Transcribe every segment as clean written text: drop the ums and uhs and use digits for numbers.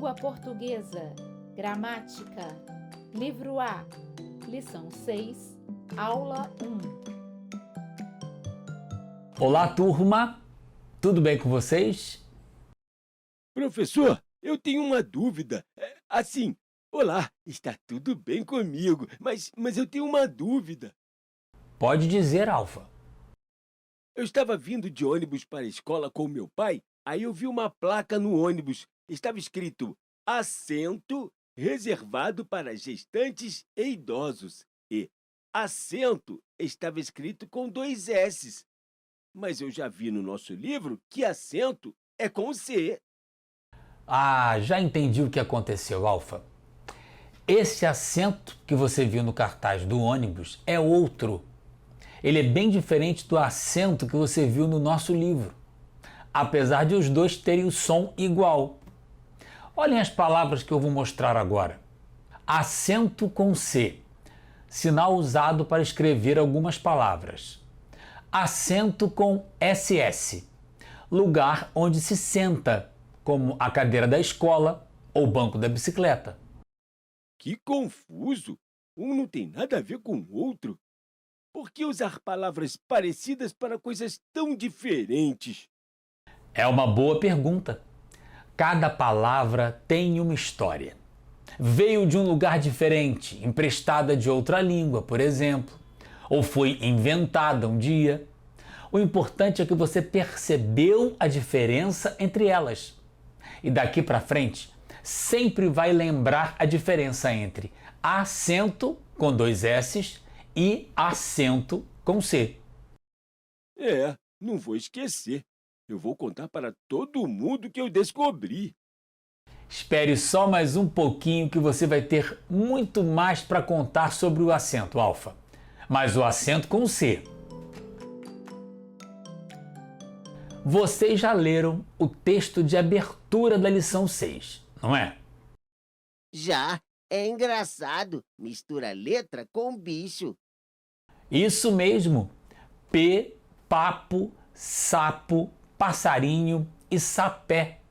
Língua Portuguesa, Gramática, Livro A, Lição 6, Aula 1. Olá, turma! Tudo bem com vocês? Professor, eu tenho uma dúvida. Olá, está tudo bem comigo, mas eu tenho uma dúvida. Pode dizer, Alfa. Eu estava vindo de ônibus para a escola com meu pai, aí eu vi uma placa no ônibus. Estava escrito assento reservado para gestantes e idosos. E assento estava escrito com 2 S's. Mas eu já vi no nosso livro que assento é com C. Ah, já entendi o que aconteceu, Alfa. Esse assento que você viu no cartaz do ônibus é outro. Ele é bem diferente do assento que você viu no nosso livro, apesar de os dois terem o som igual. Olhem as palavras que eu vou mostrar agora. Acento com C, sinal usado para escrever algumas palavras. Assento com SS, lugar onde se senta, como a cadeira da escola ou banco da bicicleta. Que confuso! Um não tem nada a ver com o outro. Por que usar palavras parecidas para coisas tão diferentes? É uma boa pergunta. Cada palavra tem uma história. Veio de um lugar diferente, emprestada de outra língua, por exemplo, ou foi inventada um dia. O importante é que você percebeu a diferença entre elas. E daqui para frente, sempre vai lembrar a diferença entre acento com 2 S's e acento com C. Não vou esquecer. Eu vou contar para todo mundo que eu descobri. Espere só mais um pouquinho que você vai ter muito mais para contar sobre o acento, Alfa. Mas o acento com C. Vocês já leram o texto de abertura da lição 6, não é? Já. É engraçado. Mistura letra com bicho. Isso mesmo. P, papo, sapo, passarinho e sapé.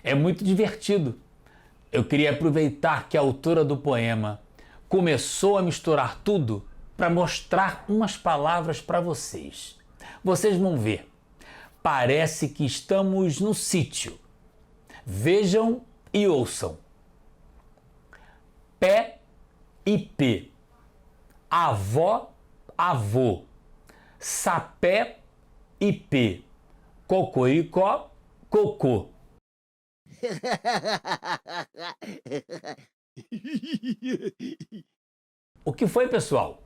É muito divertido. Eu queria aproveitar que a autora do poema começou a misturar tudo para mostrar umas palavras para vocês. Vocês vão ver. Parece que estamos no sítio. Vejam e ouçam. Pé e P. Avó, avô. Sapé e P. Cocoricó, cocô. O que foi, pessoal?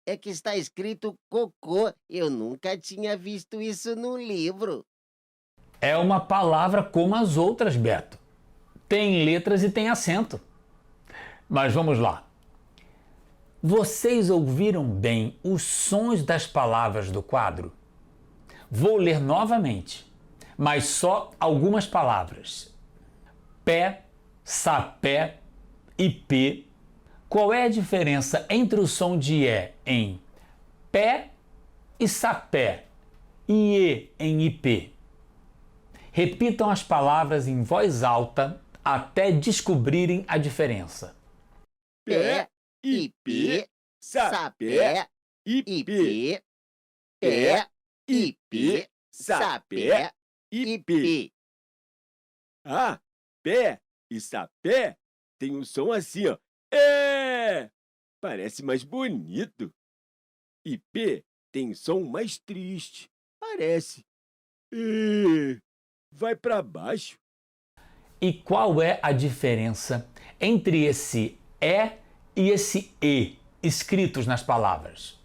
É que está escrito cocô. Eu nunca tinha visto isso no livro. É uma palavra como as outras, Beto. Tem letras e tem acento. Mas vamos lá. Vocês ouviram bem os sons das palavras do quadro? Vou ler novamente, mas só algumas palavras. Pé, sapé e P. Qual é a diferença entre o som de E em pé e sapé e E em IP? Repitam as palavras em voz alta até descobrirem a diferença. Pé, IP, sapé, IP, pé, IP, sapé, IP. Ah, pé e sapé tem um som assim, ó. É! Parece mais bonito. E P tem som mais triste. Parece. Vai para baixo. E qual é a diferença entre esse E e esse E escritos nas palavras?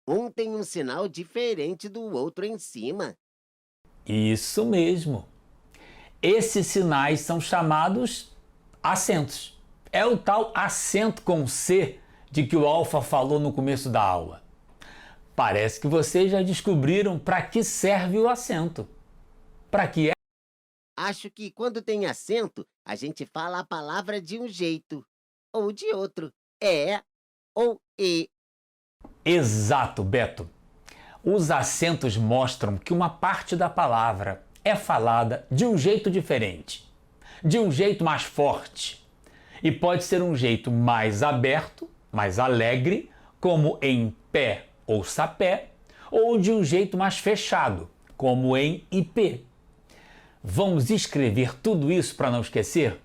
Um tem um sinal diferente do outro em cima. Isso mesmo. Esses sinais são chamados acentos. É o tal acento com C de que o Alfa falou no começo da aula. Parece que vocês já descobriram para que serve o acento. Para que é? Acho que quando tem acento, a gente fala a palavra de um jeito ou de outro. É ou E. Exato, Beto. Os acentos mostram que uma parte da palavra é falada de um jeito diferente. de um jeito mais forte. E pode ser um jeito mais aberto, mais alegre, como em pé ou sapé, ou de um jeito mais fechado, como em IP. Vamos escrever tudo isso para não esquecer?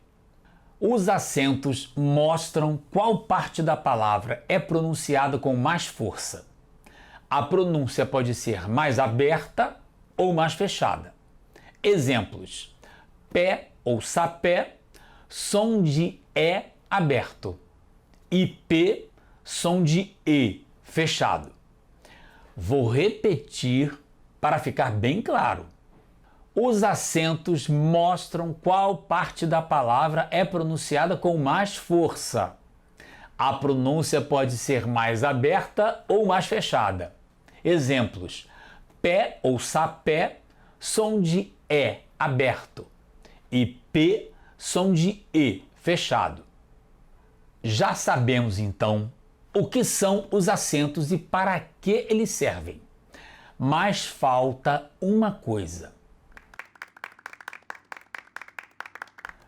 Os acentos mostram qual parte da palavra é pronunciada com mais força. A pronúncia pode ser mais aberta ou mais fechada. Exemplos: pé ou sapé, som de E aberto. IP, som de E fechado. Vou repetir para ficar bem claro. Os acentos mostram qual parte da palavra é pronunciada com mais força. A pronúncia pode ser mais aberta ou mais fechada. Exemplos: pé ou sapé, som de E aberto. E P, som de E fechado. Já sabemos então o que são os acentos e para que eles servem. Mas falta uma coisa.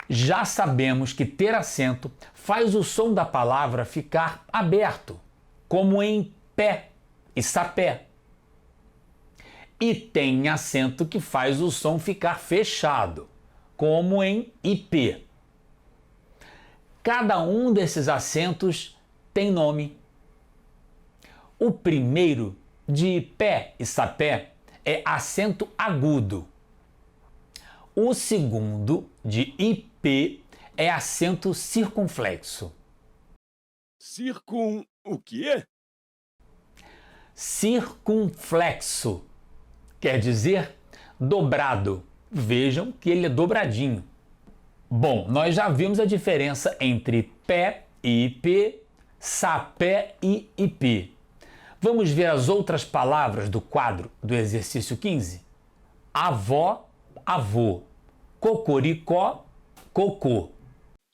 Já sabemos que ter acento faz o som da palavra ficar aberto, como em pé e sapé. E tem acento que faz o som ficar fechado, como em IP. Cada um desses acentos tem nome. O primeiro, de pé e sapé, é acento agudo. O segundo, de IP, é acento circunflexo. O quê? Circunflexo quer dizer dobrado. Vejam que ele é dobradinho. Bom, nós já vimos a diferença entre pé e IP, sapé e IP. Vamos ver as outras palavras do quadro do exercício 15? Avó, avô. Cocoricó, cocô.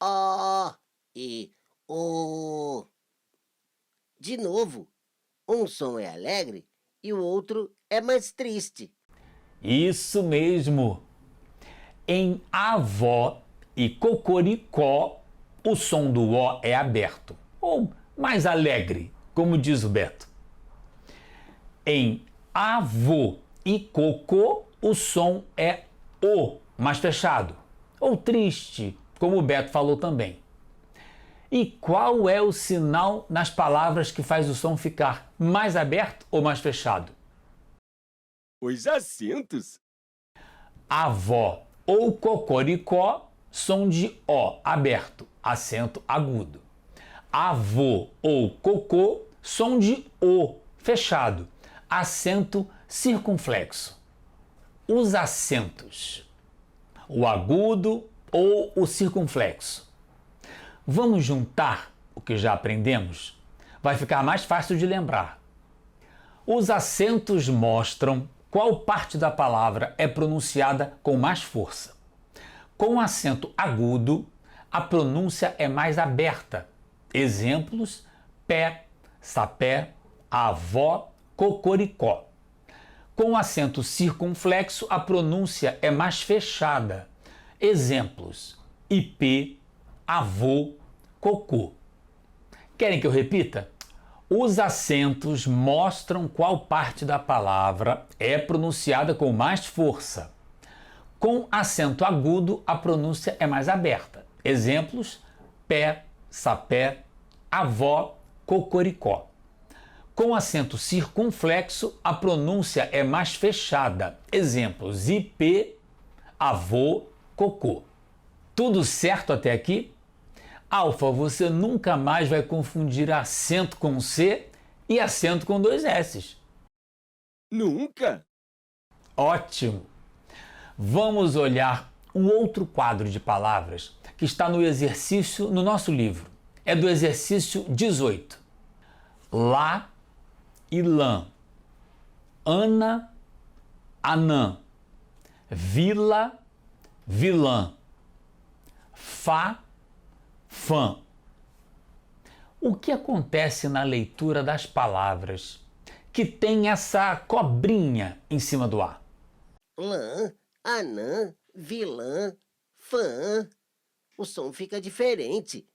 Ó e o. De novo, um som é alegre e o outro é mais triste. Isso mesmo. Em avó e cocoricó, o som do O é aberto, ou mais alegre, como diz o Beto. Em avô e cocô, o som é O, mais fechado, ou triste, como o Beto falou também. E qual é o sinal nas palavras que faz o som ficar mais aberto ou mais fechado? Os acentos. Avó ou cocoricó, som de O aberto, acento agudo. Avô ou cocô, som de O fechado, acento circunflexo. Os acentos, o agudo ou o circunflexo. Vamos juntar o que já aprendemos? Vai ficar mais fácil de lembrar. Os acentos mostram qual parte da palavra é pronunciada com mais força. Com acento agudo, a pronúncia é mais aberta. Exemplos: pé, sapé, avó, cocoricó. Com acento circunflexo, a pronúncia é mais fechada. Exemplos: IP, avô, cocô. Querem que eu repita? Os acentos mostram qual parte da palavra é pronunciada com mais força. Com acento agudo, a pronúncia é mais aberta. Exemplos: pé, sapé, avó, cocoricó. Com acento circunflexo, a pronúncia é mais fechada. Exemplos: IP, avô, cocô. Tudo certo até aqui? Alfa, você nunca mais vai confundir acento com C e acento com 2 S's. Nunca? Ótimo! Vamos olhar um outro quadro de palavras que está no exercício no nosso livro. É do exercício 18. Lá e lã. Ana, anã. Vila, vilã. Fá, fã. O que acontece na leitura das palavras que tem essa cobrinha em cima do A? Lã, anã, vilã, fã. o som fica diferente.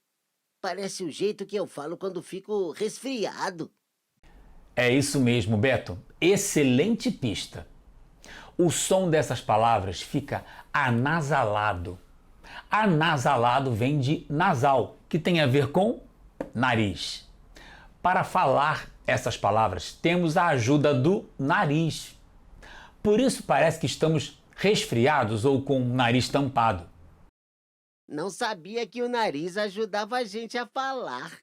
Parece o jeito que eu falo quando fico resfriado. É isso mesmo, Beto. Excelente pista. O som dessas palavras fica anasalado. Anasalado vem de nasal, que tem a ver com nariz. Para falar essas palavras, temos a ajuda do nariz. Por isso parece que estamos resfriados ou com o nariz tampado. Não sabia que o nariz ajudava a gente a falar.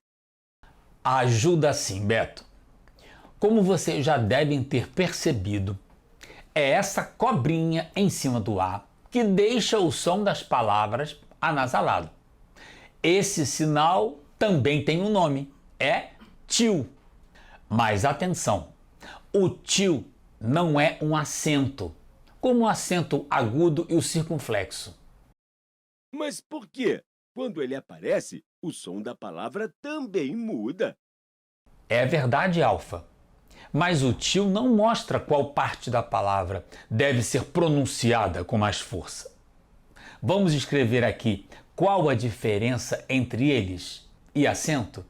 Ajuda sim, Beto. Como vocês já devem ter percebido, é essa cobrinha em cima do A que deixa o som das palavras anasalado. Esse sinal também tem um nome, é til. Mas atenção, o til não é um acento, como o acento agudo e o circunflexo. Mas por quê? Quando ele aparece, o som da palavra também muda. É verdade, Alfa. Mas o til não mostra qual parte da palavra deve ser pronunciada com mais força. Vamos escrever aqui qual a diferença entre eles e acento?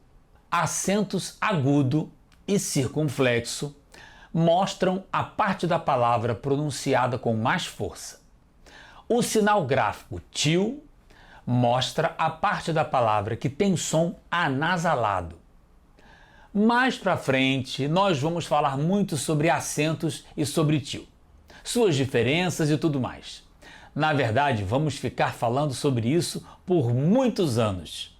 Acentos agudo e circunflexo mostram a parte da palavra pronunciada com mais força. O sinal gráfico til mostra a parte da palavra que tem som anasalado. Mais para frente, nós vamos falar muito sobre acentos e sobre til, suas diferenças e tudo mais. Na verdade, vamos ficar falando sobre isso por muitos anos.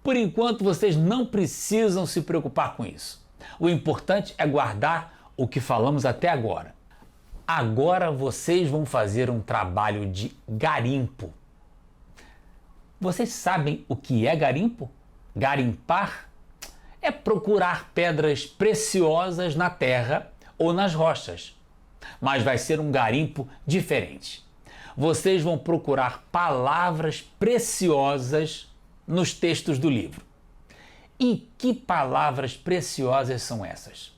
Por enquanto, vocês não precisam se preocupar com isso. O importante é guardar o que falamos até agora. Agora vocês vão fazer um trabalho de garimpo. Vocês sabem o que é garimpo? Garimpar é procurar pedras preciosas na terra ou nas rochas. Mas vai ser um garimpo diferente. Vocês vão procurar palavras preciosas nos textos do livro. E que palavras preciosas são essas?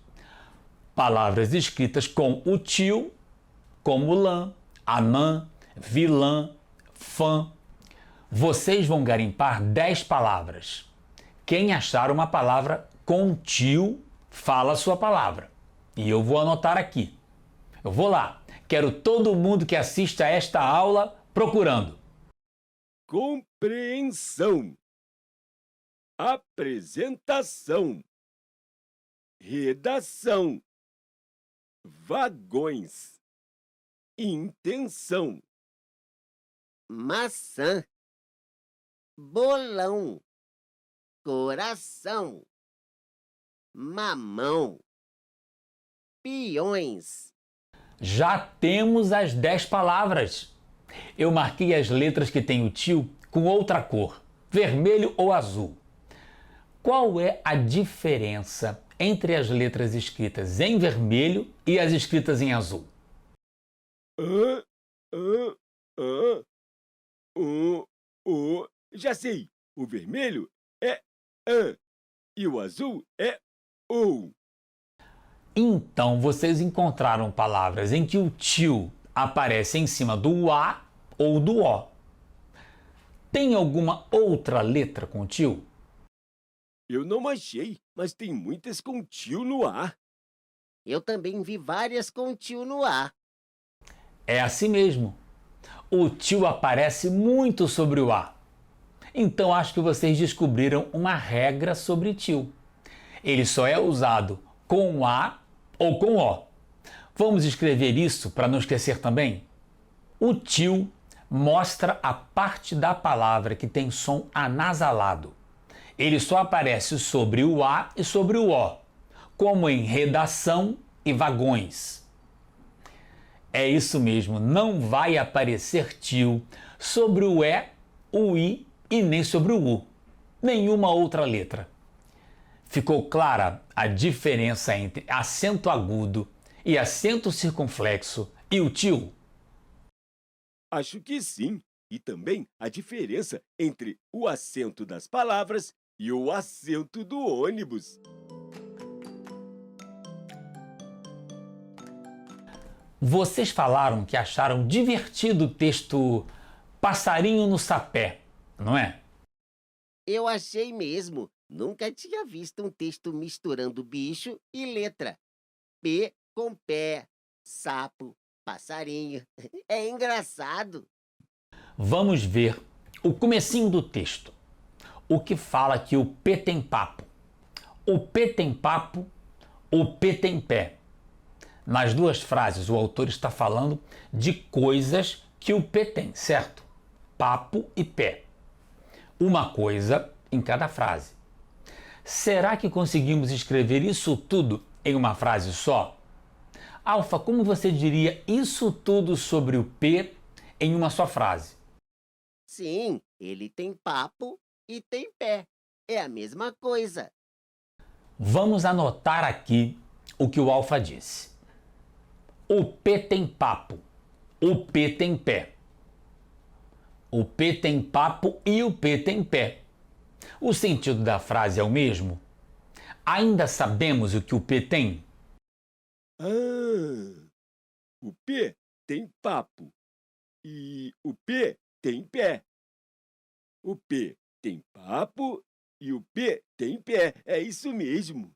Palavras escritas com o til, como lã, anã, vilã, fã. Vocês vão garimpar 10 palavras. Quem achar uma palavra com til, fala a sua palavra. E eu vou anotar aqui. Eu vou lá. Quero todo mundo que assista a esta aula procurando. Compreensão. Apresentação. Redação. Vagões. Intenção. Maçã. Bolão. Coração. Mamão. Peões. Já temos as 10 palavras. Eu marquei as letras que têm o til com outra cor, vermelho ou azul. Qual é a diferença entre as letras escritas em vermelho e as escritas em azul? Já sei. O vermelho é an e o azul é ou. Então vocês encontraram palavras em que o til aparece em cima do a ou do o. Tem alguma outra letra com til? Eu não achei, mas tem muitas com tio no ar. Eu também vi várias com tio no ar. É assim mesmo. O til aparece muito sobre o a. Então acho que vocês descobriram uma regra sobre til. Ele só é usado com a ou com o. Vamos escrever isso para não esquecer também? O til mostra a parte da palavra que tem som anasalado. Ele só aparece sobre o a e sobre o o, como em redação e vagões. É isso mesmo, não vai aparecer til sobre o e, o i e nem sobre o u. Nenhuma outra letra. Ficou clara a diferença entre acento agudo e acento circunflexo e o til? Acho que sim. E também a diferença entre o acento das palavras e o acento do ônibus. Vocês falaram que acharam divertido o texto Passarinho no Sapé, não é? Eu achei mesmo. Nunca tinha visto um texto misturando bicho e letra. P com pé, sapo, passarinho. É engraçado. Vamos ver o comecinho do texto. O que fala que o P tem papo. O P tem papo, o P tem pé. Nas duas frases, o autor está falando de coisas que o P tem, certo? Papo e pé. Uma coisa em cada frase. Será que conseguimos escrever isso tudo em uma frase só? Alfa, como você diria isso tudo sobre o P em uma só frase? Sim, ele tem papo e tem pé. É a mesma coisa. Vamos anotar aqui o que o Alfa disse. O P tem papo, o P tem pé. O P tem papo e o P tem pé. O sentido da frase é o mesmo? Ainda sabemos o que o P tem? Ah, o P tem papo e o P tem pé. O P tem papo e o P tem pé. É isso mesmo.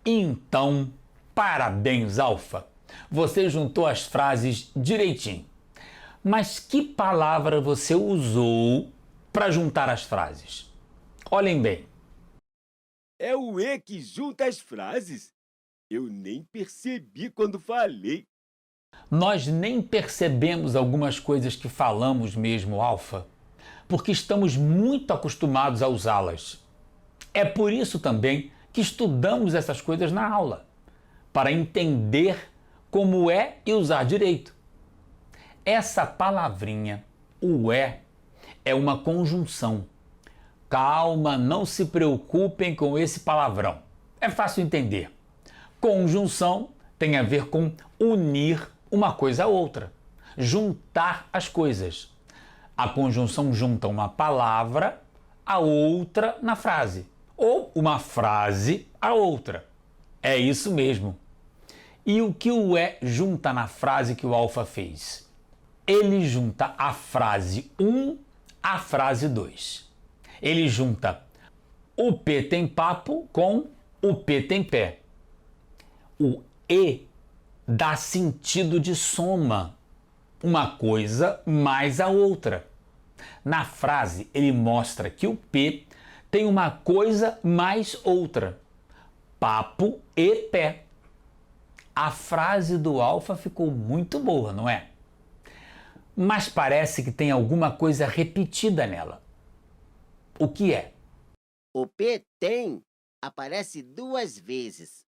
Então, parabéns, Alfa! Você juntou as frases direitinho. Mas que palavra você usou para juntar as frases? Olhem bem. É o E que junta as frases. Eu nem percebi quando falei. Nós nem percebemos algumas coisas que falamos mesmo, Alfa, porque estamos muito acostumados a usá-las. É por isso também que estudamos essas coisas na aula, para entender como é e usar direito. Essa palavrinha, o é uma conjunção. Calma, não se preocupem com esse palavrão. É fácil entender. Conjunção tem a ver com unir uma coisa a outra, juntar as coisas. A conjunção junta uma palavra a outra na frase, ou uma frase a outra. É isso mesmo. E o que o junta na frase que o Alfa fez? Ele junta a frase 1 à frase 2. Ele junta o P tem papo com o P tem pé. O E dá sentido de soma, uma coisa mais a outra. Na frase, ele mostra que o P tem uma coisa mais outra, papo e pé. A frase do Alfa ficou muito boa, não é? Mas parece que tem alguma coisa repetida nela. O que é? O P tem aparece 2 vezes.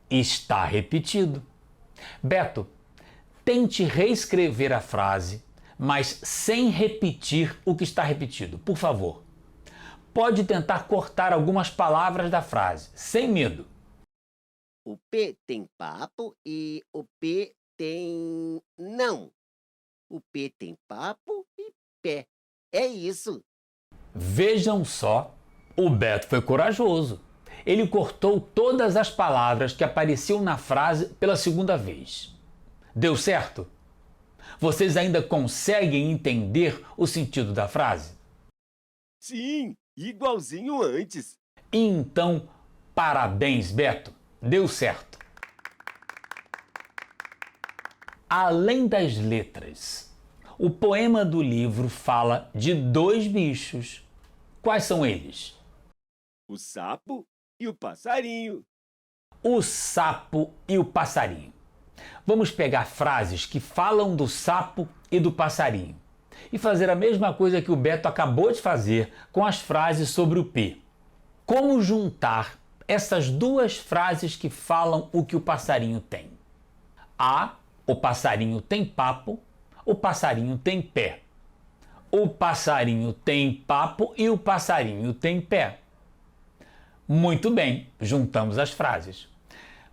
Está repetido. Beto, tente reescrever a frase, mas sem repetir o que está repetido, por favor. Pode tentar cortar algumas palavras da frase, sem medo. O P tem papo e o P tem... Não. O P tem papo e pé. É isso. Vejam só, o Beto foi corajoso. Ele cortou todas as palavras que apareciam na frase pela segunda vez. Deu certo? Vocês ainda conseguem entender o sentido da frase? Sim, igualzinho antes. Então, parabéns, Beto. Deu certo. Além das letras, o poema do livro fala de 2 bichos. Quais são eles? O sapo e o passarinho. O sapo e o passarinho. Vamos pegar frases que falam do sapo e do passarinho e fazer a mesma coisa que o Beto acabou de fazer com as frases sobre o P. Como juntar essas 2 frases que falam o que o passarinho tem? O passarinho tem papo, o passarinho tem pé. O passarinho tem papo e o passarinho tem pé. Muito bem, juntamos as frases.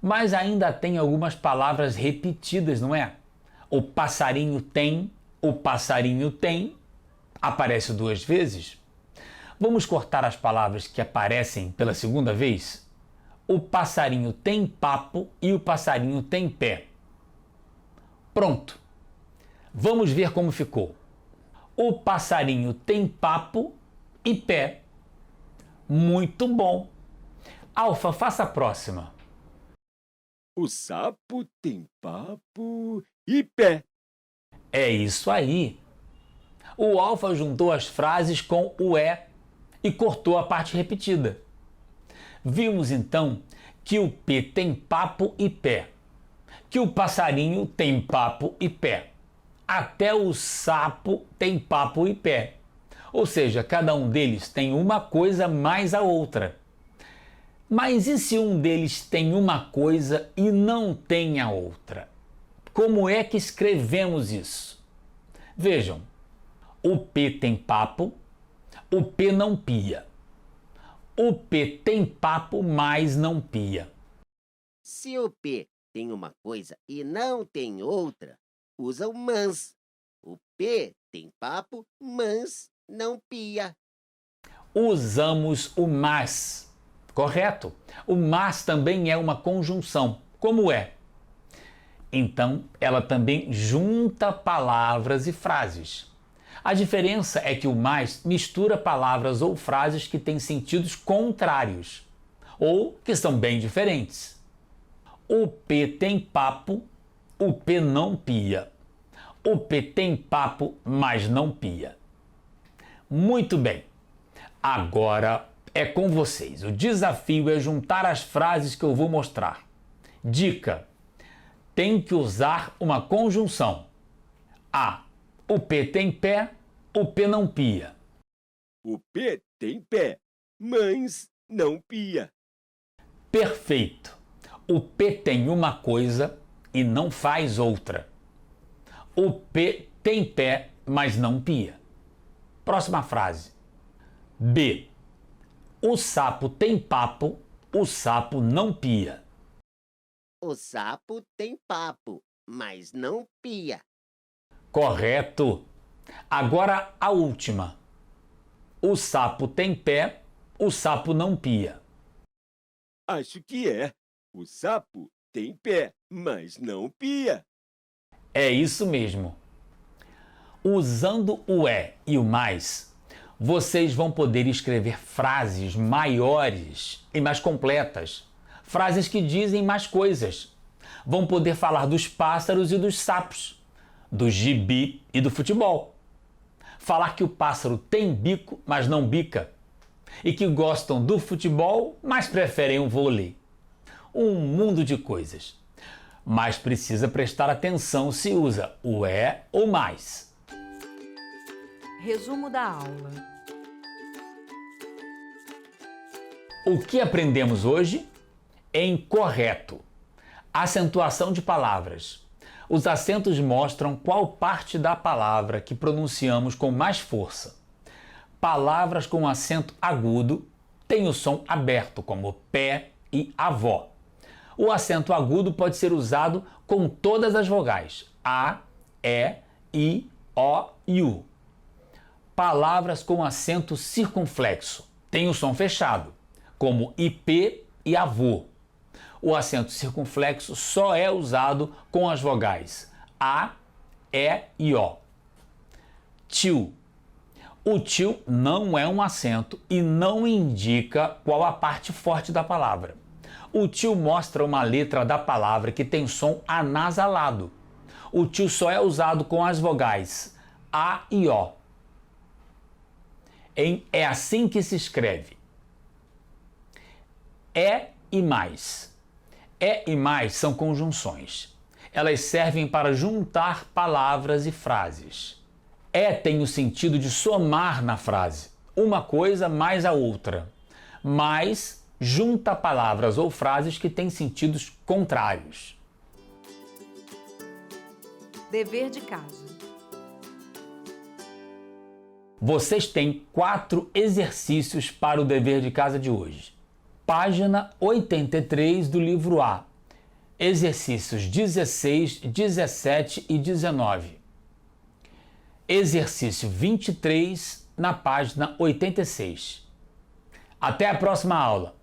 Mas ainda tem algumas palavras repetidas, não é? O passarinho tem, aparece 2 vezes. Vamos cortar as palavras que aparecem pela segunda vez? O passarinho tem papo e o passarinho tem pé. Pronto. Vamos ver como ficou. O passarinho tem papo e pé. Muito bom. Alfa, faça a próxima. O sapo tem papo e pé. É isso aí. O Alfa juntou as frases com o é e cortou a parte repetida. Vimos então que o P tem papo e pé, que o passarinho tem papo e pé, até o sapo tem papo e pé. Ou seja, cada um deles tem uma coisa mais a outra. Mas e se um deles tem uma coisa e não tem a outra? Como é que escrevemos isso? Vejam, o P tem papo, o P não pia. O P tem papo, mas não pia. Se o P tem uma coisa e não tem outra, usa o mans. O P tem papo, mas não pia. Usamos o mas, correto? O mas também é uma conjunção, como é. Então, ela também junta palavras e frases. A diferença é que o mais mistura palavras ou frases que têm sentidos contrários, ou que são bem diferentes. O P tem papo, o P não pia. O P tem papo, mas não pia. Muito bem. Agora é com vocês. O desafio é juntar as frases que eu vou mostrar. Dica: tem que usar uma conjunção. A. O P tem pé, o P não pia. O P tem pé, mas não pia. Perfeito. O P tem uma coisa e não faz outra. O P tem pé, mas não pia. Próxima frase. B. O sapo tem papo, o sapo não pia. O sapo tem papo, mas não pia. Correto. Agora a última. O sapo tem pé, o sapo não pia. Acho que é. O sapo tem pé, mas não pia. É isso mesmo. Usando o é e o mais, vocês vão poder escrever frases maiores e mais completas. Frases que dizem mais coisas. Vão poder falar dos pássaros e dos sapos, do gibi e do futebol. Falar que o pássaro tem bico, mas não bica. E que gostam do futebol, mas preferem o vôlei. Um mundo de coisas. Mas precisa prestar atenção se usa o é ou mais. Resumo da aula. O que aprendemos hoje? Em correto. Acentuação de palavras. Os acentos mostram qual parte da palavra que pronunciamos com mais força. Palavras com acento agudo têm o som aberto, como pé e avó. O acento agudo pode ser usado com todas as vogais: a, e, i, o e u. Palavras com acento circunflexo têm o som fechado, como ip e avô. O acento circunflexo só é usado com as vogais a, e e o. Tio. O tio não é um acento e não indica qual a parte forte da palavra. O tio mostra uma letra da palavra que tem som anasalado. O tio só é usado com as vogais a e o. É assim que se escreve. É e mais. É e mais são conjunções. Elas servem para juntar palavras e frases. É tem o sentido de somar na frase, uma coisa mais a outra. Mais junta palavras ou frases que têm sentidos contrários. Dever de casa. Vocês têm 4 exercícios para o dever de casa de hoje. Página 83 do livro A. Exercícios 16, 17 e 19. Exercício 23 na página 86. Até a próxima aula!